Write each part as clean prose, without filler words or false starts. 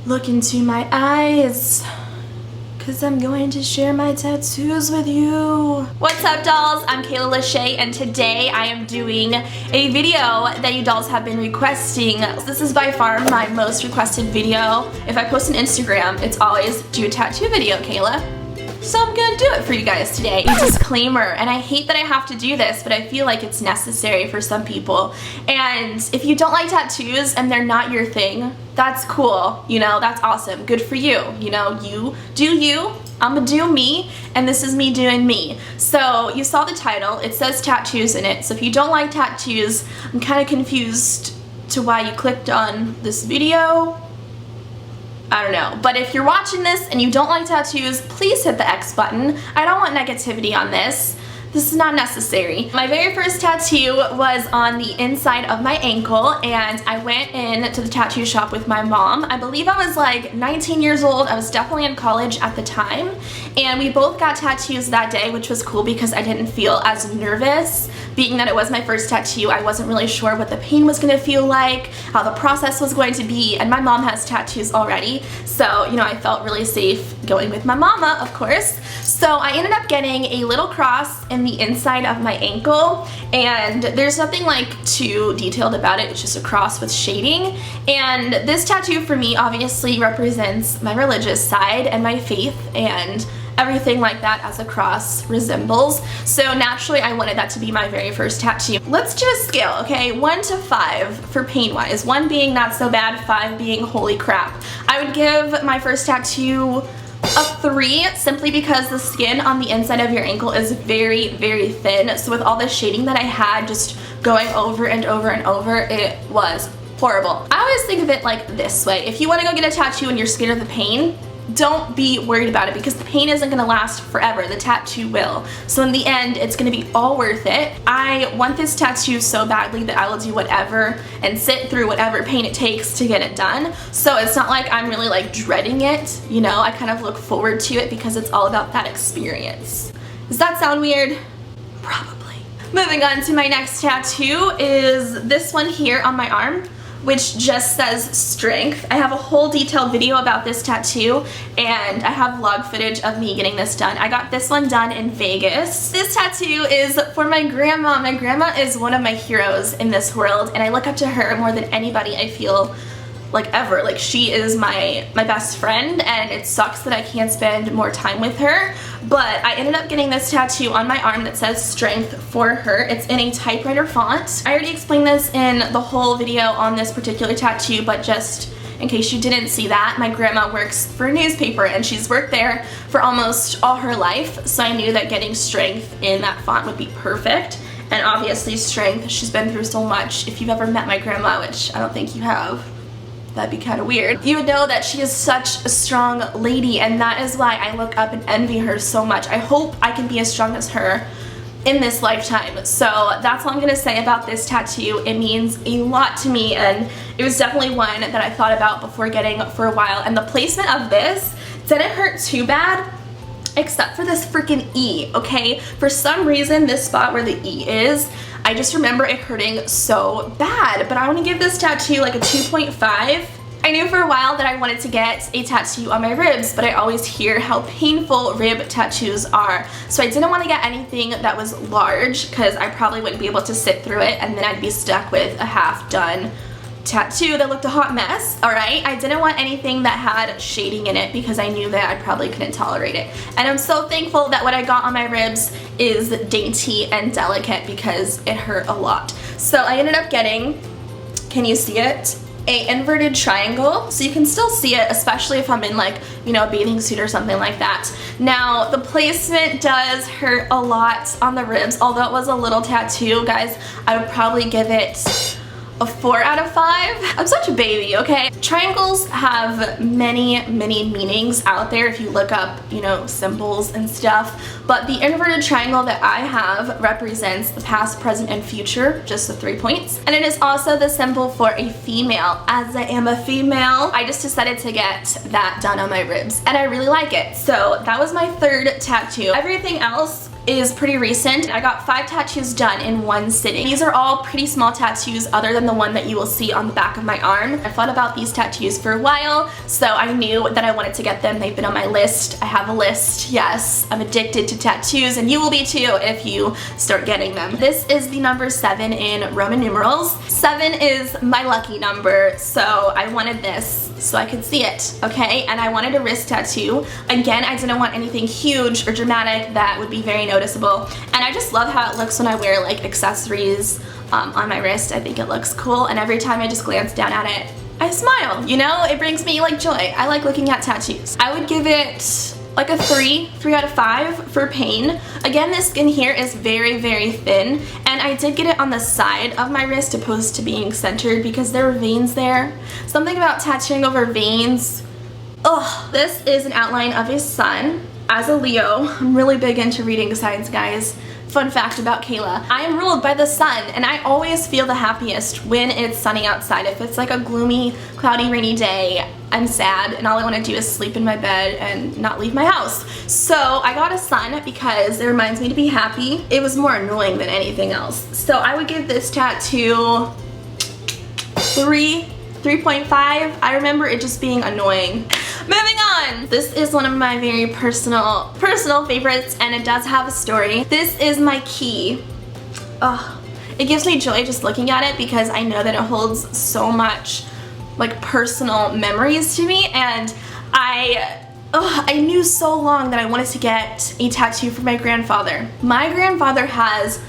look into my eyes, because I'm going to share my tattoos with you. What's up, dolls? I'm Kayla Lashae, and today I am doing a video that you dolls have been requesting. This is by far my most requested video. If I post on Instagram, it's always do a tattoo video, Kayla. So I'm gonna do it for you guys today. A disclaimer, and I hate that I have to do this, but I feel like it's necessary for some people. And if you don't like tattoos and they're not your thing, that's cool, you know, that's awesome. Good for you. You know, you do you, I'ma do me, and this is me doing me. So you saw the title, it says tattoos in it. So if you don't like tattoos, I'm kind of confused to why you clicked on this video. I don't know, but if you're watching this and you don't like tattoos, please hit the X button. I don't want negativity on this. This is not necessary. My very first tattoo was on the inside of my ankle, and I went in to the tattoo shop with my mom. I believe I was like 19 years old. I was definitely in college at the time, and we both got tattoos that day, which was cool because I didn't feel as nervous. Being that it was my first tattoo, I wasn't really sure what the pain was gonna feel like, how the process was going to be, and my mom has tattoos already, so, you know, I felt really safe going with my mama, of course. So I ended up getting a little cross in the inside of my ankle, and there's nothing like too detailed about it. It's just a cross with shading, and this tattoo for me obviously represents my religious side and my faith and everything like that as a cross resembles. So naturally I wanted that to be my very first tattoo. Let's do a scale, okay? 1 to 5 for pain wise. 1 being not so bad, 5 being holy crap. I would give my first tattoo a 3, simply because the skin on the inside of your ankle is very, very thin. So with all the shading that I had just going over and over and over, it was horrible. I always think of it like this way. If you want to go get a tattoo and you're scared of the pain, don't be worried about it, because the pain isn't going to last forever. The tattoo will. So in the end, it's going to be all worth it. I want this tattoo so badly that I will do whatever and sit through whatever pain it takes to get it done. So it's not like I'm really like dreading it, you know, I kind of look forward to it because it's all about that experience. Does that sound weird? Probably. Moving on to my next tattoo is this one here on my arm, which just says strength. I have a whole detailed video about this tattoo, and I have vlog footage of me getting this done. I got this one done in Vegas. This tattoo is for my grandma. My grandma is one of my heroes in this world, and I look up to her more than anybody, I feel like, ever. Like, she is my best friend, and it sucks that I can't spend more time with her, but I ended up getting this tattoo on my arm that says strength for her. It's in a typewriter font. I already explained this in the whole video on this particular tattoo, but just in case you didn't see that, my grandma works for a newspaper, and she's worked there for almost all her life, so I knew that getting strength in that font would be perfect. And obviously strength, she's been through so much. If you've ever met my grandma, which I don't think you have, that'd be kind of weird, you would know that she is such a strong lady, and that is why I look up and envy her so much. I hope I can be as strong as her in this lifetime. So that's all I'm gonna say about this tattoo. It means a lot to me, and it was definitely one that I thought about before getting for a while. And the placement of this didn't hurt too bad, except for this freaking E, okay? For some reason, this spot where the E is, I just remember it hurting so bad, but I want to give this tattoo like a 2.5. I knew for a while that I wanted to get a tattoo on my ribs, but I always hear how painful rib tattoos are. So I didn't want to get anything that was large, because I probably wouldn't be able to sit through it, and then I'd be stuck with a half-done tattoo that looked a hot mess. Alright, I didn't want anything that had shading in it because I knew that I probably couldn't tolerate it. And I'm so thankful that what I got on my ribs is dainty and delicate, because it hurt a lot. So I ended up getting, can you see it? A inverted triangle, so you can still see it, especially if I'm in, like, you know, a bathing suit or something like that. Now, the placement does hurt a lot on the ribs. Although it was a little tattoo, guys, I would probably give it a 4 out of 5. I'm such a baby, okay? Triangles have many, many meanings out there if you look up, you know, symbols and stuff, but the inverted triangle that I have represents the past, present, and future, just the 3 points, and it is also the symbol for a female. As I am a female, I just decided to get that done on my ribs, and I really like it. So that was my third tattoo. Everything else is pretty recent. I got 5 tattoos done in one sitting. These are all pretty small tattoos other than the one that you will see on the back of my arm. I thought about these tattoos for a while, so I knew that I wanted to get them. They've been on my list. I have a list. Yes, I'm addicted to tattoos, and you will be too if you start getting them. This is the number 7 in Roman numerals. 7 is my lucky number, so I wanted this so I could see it, okay? And I wanted a wrist tattoo. Again, I didn't want anything huge or dramatic that would be very noticeable. And I just love how it looks when I wear like accessories on my wrist. I think it looks cool, and every time I just glance down at it, I smile, you know? It brings me like joy. I like looking at tattoos. I would give it like a 3 out of 5 for pain. Again, this skin here is very, very thin, and I did get it on the side of my wrist opposed to being centered because there were veins there. Something about tattooing over veins, ugh. This is an outline of a sun. As a Leo, I'm really big into reading signs, guys. Fun fact about Kayla, I am ruled by the sun, and I always feel the happiest when it's sunny outside. If it's like a gloomy, cloudy, rainy day, I'm sad, and all I want to do is sleep in my bed and not leave my house. So I got a sun because it reminds me to be happy. It was more annoying than anything else. So I would give this tattoo 3.5. I remember it just being annoying. Moving on! This is one of my very personal favorites, and it does have a story. This is my key. Ugh. It gives me joy just looking at it because I know that it holds so much like personal memories to me, and I knew so long that I wanted to get a tattoo for my grandfather. My grandfather has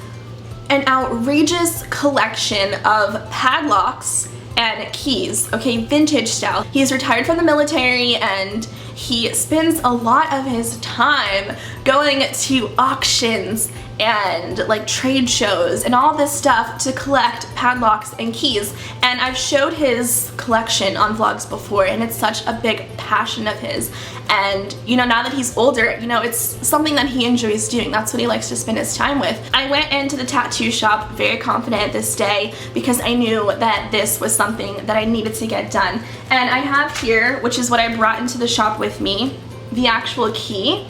an outrageous collection of padlocks and keys, okay, vintage style. He's retired from the military, and he spends a lot of his time going to auctions and like trade shows and all this stuff to collect padlocks and keys. And I've showed his collection on vlogs before, and it's such a big passion of his. And you know, now that he's older, you know, it's something that he enjoys doing. That's what he likes to spend his time with. I went into the tattoo shop very confident this day because I knew that this was something that I needed to get done. And I have here, which is what I brought into the shop with me, the actual key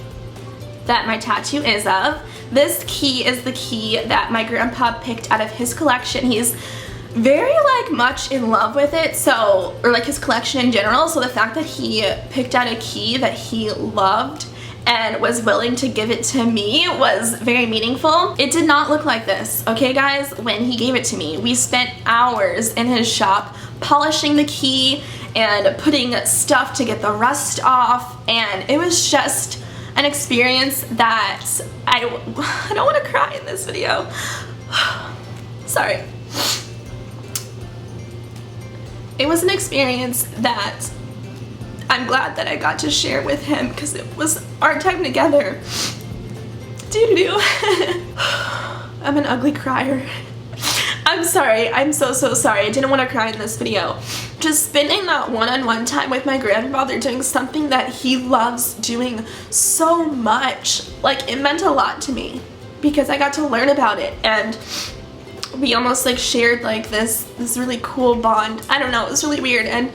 that my tattoo is of. This key is the key that my grandpa picked out of his collection. He's very like much in love with it, so, or like his collection in general, so the fact that he picked out a key that he loved and was willing to give it to me was very meaningful. It did not look like this, okay guys, when he gave it to me. We spent hours in his shop polishing the key and putting stuff to get the rust off, and it was just an experience that I don't want to cry in this video. Sorry. It was an experience that I'm glad that I got to share with him because it was our time together. Doo-doo-doo. I'm an ugly crier. I'm sorry. I'm so sorry. I didn't want to cry in this video. Just spending that one-on-one time with my grandfather doing something that he loves doing so much, like, it meant a lot to me because I got to learn about it, and we almost like shared like this really cool bond. I don't know, it was really weird, and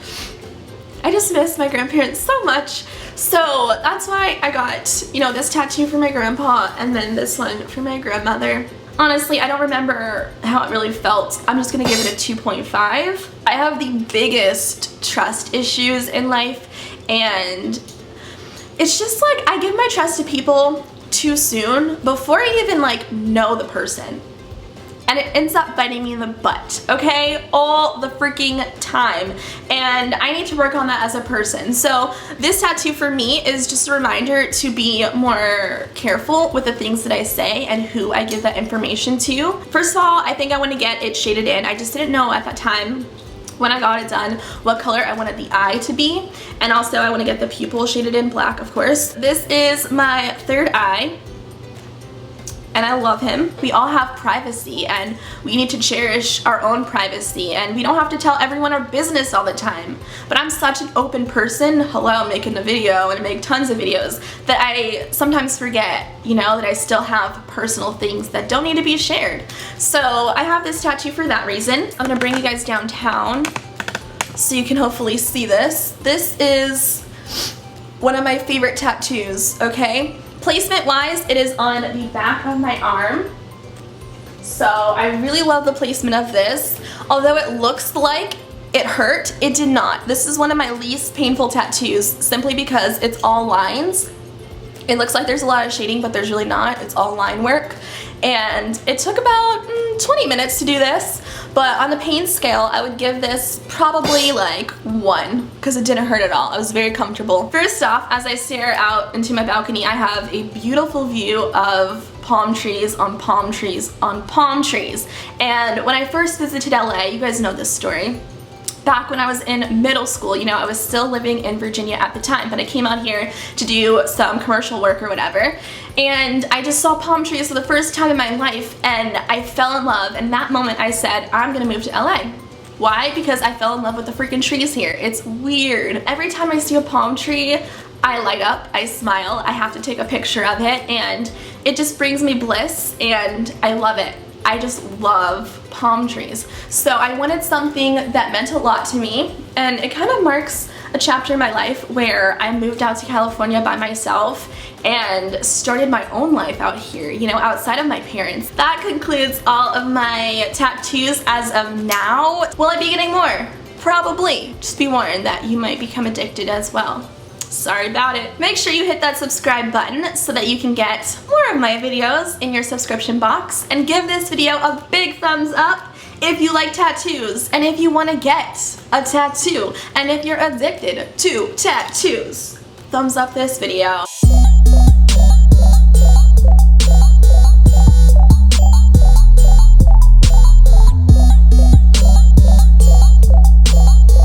I just miss my grandparents so much. So that's why I got, you know, this tattoo for my grandpa and then this one for my grandmother. Honestly, I don't remember how it really felt. I'm just gonna give it a 2.5. I have the biggest trust issues in life, and it's just like I give my trust to people too soon before I even like know the person. And it ends up biting me in the butt, okay? All the freaking time. And I need to work on that as a person. So this tattoo for me is just a reminder to be more careful with the things that I say and who I give that information to. First of all, I think I want to get it shaded in. I just didn't know at that time when I got it done what color I wanted the eye to be. And also I want to get the pupil shaded in black, of course. This is my third eye, and I love him. We all have privacy, and we need to cherish our own privacy, and we don't have to tell everyone our business all the time. But I'm such an open person, hello, I'm making a video and I make tons of videos, that I sometimes forget, you know, that I still have personal things that don't need to be shared. So I have this tattoo for that reason. I'm gonna bring you guys downtown so you can hopefully see this. This is one of my favorite tattoos, okay? Placement wise, it is on the back of my arm. So I really love the placement of this. Although it looks like it hurt, it did not. This is one of my least painful tattoos simply because it's all lines. It looks like there's a lot of shading, but there's really not. It's all line work. And it took about 20 minutes to do this, but on the pain scale, I would give this probably like 1 because it didn't hurt at all. I was very comfortable. First off, as I stare out into my balcony, I have a beautiful view of palm trees on palm trees on palm trees. And when I first visited LA, you guys know this story. Back when I was in middle school, you know, I was still living in Virginia at the time, but I came out here to do some commercial work or whatever, and I just saw palm trees for the first time in my life, and I fell in love. And that moment I said, I'm gonna move to LA. Why? Because I fell in love with the freaking trees here. It's weird. Every time I see a palm tree, I light up, I smile, I have to take a picture of it, and it just brings me bliss, and I love it. I just love palm trees. So I wanted something that meant a lot to me, and it kind of marks a chapter in my life where I moved out to California by myself and started my own life out here, you know, outside of my parents. That concludes all of my tattoos as of now. Will I be getting more? Probably. Just be warned that you might become addicted as well. Sorry about it. Make sure you hit that subscribe button so that you can get more of my videos in your subscription box, and give this video a big thumbs up if you like tattoos and if you want to get a tattoo, and if you're addicted to tattoos. Thumbs up this video.